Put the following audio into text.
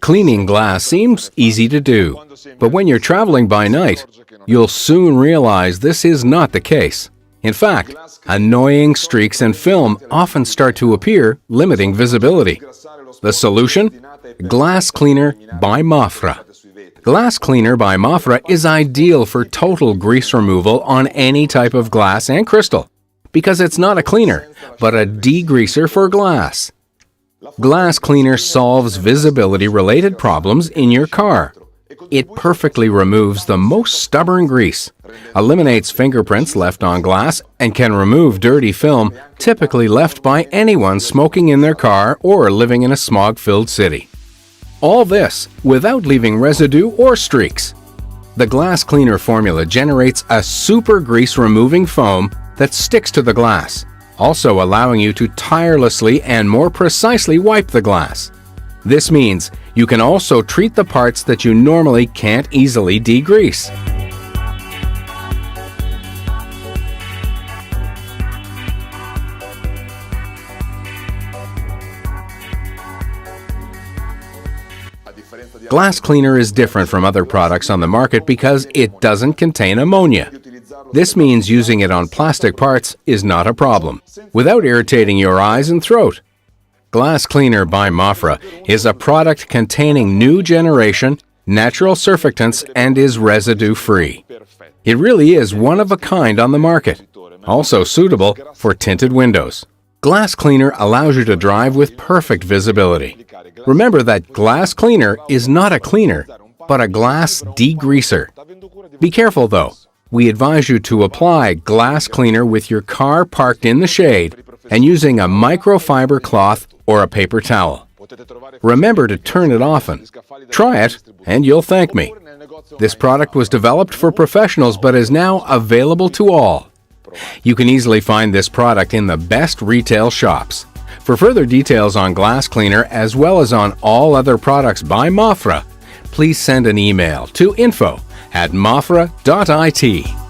Cleaning glass seems easy to do, but when you're traveling by night, you'll soon realize this is not the case. In fact, annoying streaks and film often start to appear, limiting visibility. The solution? Glass Cleaner by Mafra. Glass Cleaner by Mafra is ideal for total grease removal on any type of glass and crystal, because it's not a cleaner, but a degreaser for glass. Glass Cleaner solves visibility-related problems in your car. It perfectly removes the most stubborn grease, eliminates fingerprints left on glass, and can remove dirty film typically left by anyone smoking in their car or living in a smog-filled city. All this without leaving residue or streaks. The Glass Cleaner formula generates a super grease-removing foam that sticks to the glass, also allowing you to tirelessly and more precisely wipe the glass. This means you can also treat the parts that you normally can't easily degrease. Glass Cleaner is different from other products on the market because it doesn't contain ammonia. This means using it on plastic parts is not a problem, without irritating your eyes and throat. Glass Cleaner by Mafra is a product containing new generation, natural surfactants and is residue-free. It really is one of a kind on the market, also suitable for tinted windows. Glass Cleaner allows you to drive with perfect visibility. Remember that Glass Cleaner is not a cleaner, but a glass degreaser. Be careful though. We advise you to apply Glass Cleaner with your car parked in the shade and using a microfiber cloth or a paper towel. Remember to turn it often. Try it and you'll thank me. This product was developed for professionals but is now available to all. You can easily find this product in the best retail shops. For further details on Glass Cleaner as well as on all other products by Mafra, please send an email to info@mafra.it.